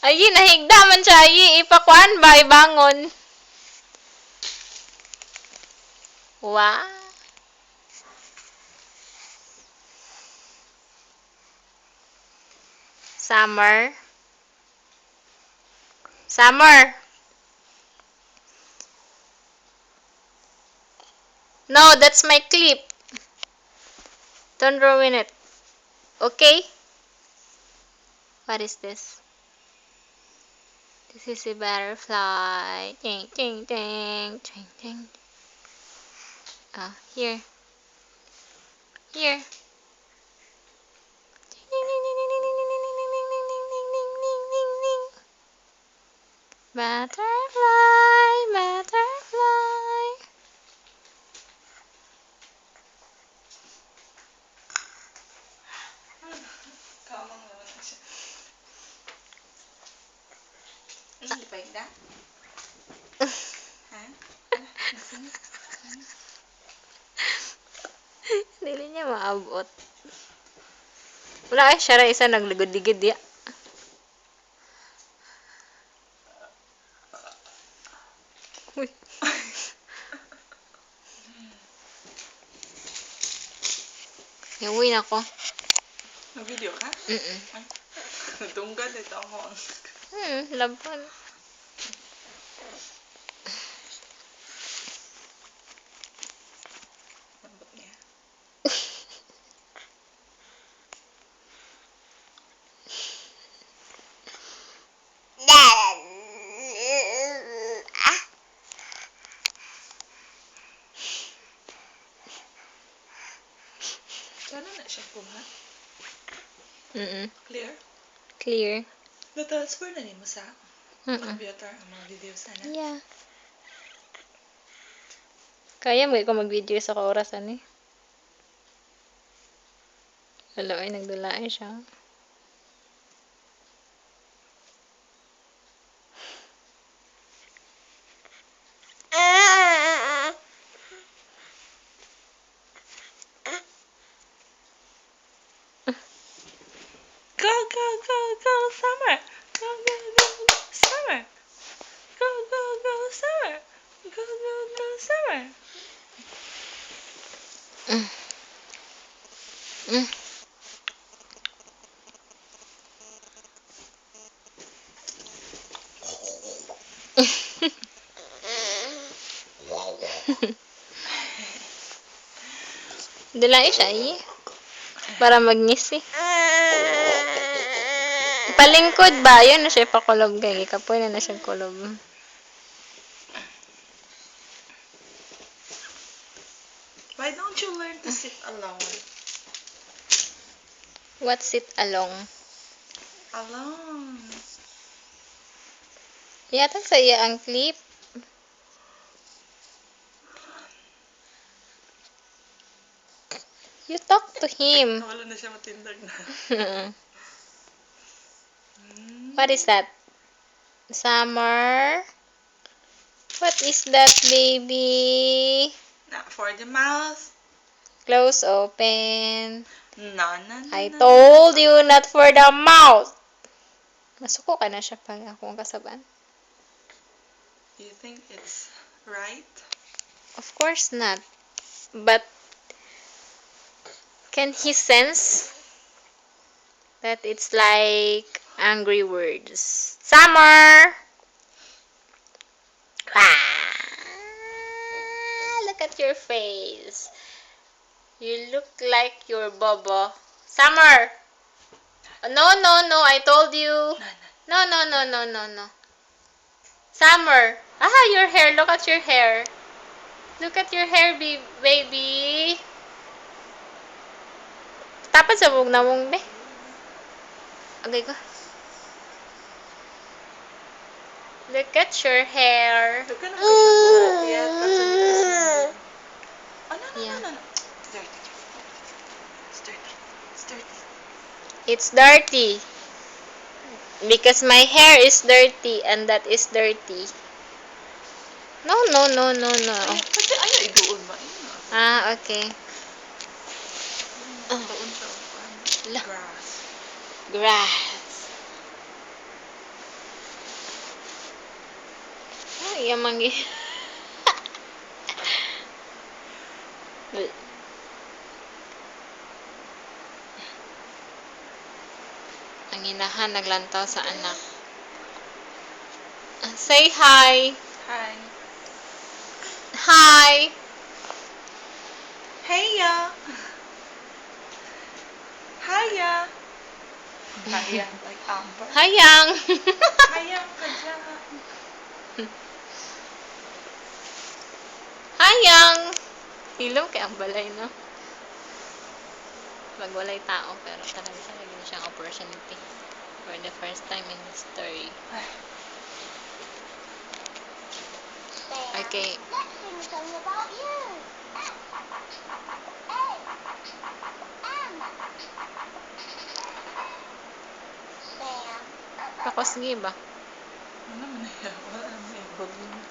Ay, nahigda man siya. Ay, ipakuan ba? Ibangon. Wow. Summer. Summer. No, that's my clip. Don't ruin it. Okay? What is this? This is a butterfly. Ding, ding, ding, ding, ding. Ah, here. Here. Ding, ding, ding, ding, ding, ding, ding, ding, ding, ding, ding, ding, ding, ding, ding. Butterfly, butterfly. Kamang naman na siya. Hindi pa higda? Ha? Nasing? Dili niya maabot. Wala ay siya ra isa nagligod-ligid ya. Uy. Iuwi na ko. Nag-video ka? Mm-mm. Natunggal ito ako. Laban. Lambot niya. Sana na siya punga. Clear? Clear. Na-transfer na mo sa computer ang mga videos na. Yeah. Kaya mo ko mag-video sa kaorasan eh. Wala ay nagdulaay siya. Go, go, go, go, Summer! Go, go, go, go, Summer! Go, go, go, Summer! Go, go, go, Summer! Dulaay siya eh. Para magngisi. Palingkod ba? Yun na siya pakulob kay kapoy na siya kulob. Why don't you learn to sit alone? What's it along? Alone. Yata sa iya ang clip. You talk to him. Wala na siya matindag na. What is that? Summer? What is that, baby? Not for the mouth. Close, open. No, no, no. I told you not for the mouth. Masuko ka na siya pag akong kasaban. Do you think it's right? Of course not. But can he sense that it's like angry words? Summer! Look at your face. You look like your Bobo. Summer! No, no, no. I told you. No, no, no, no, no, no. Summer. Your hair. Look at your hair. Look at your hair, baby. Tapat sa bug na mong, be. Okay ko. Look at your hair. Look at the Oh, no, no, Yeah. no, no, no. It's dirty. It's dirty. It's dirty. It's dirty. Because my hair is dirty and that is dirty. No, no, no, no, no. Pati ayaw iduol ba? Okay. Doon sa La. grass. Grass. Yamangi. Ang inahan naglantaw sa anak. Say hi. Hi. Hi. Heya. Hiya. Hiya, like Amber. Hayang. Hiya ka dyan. Hayang. Hilom kay ang balay, no? Magwalay tao, pero talaga yun siyang opportunity. For the first time in history. Okay. Let's sing a song about you. Sam. Kakosgi ba? Ano man yan? Wala naman yung volume.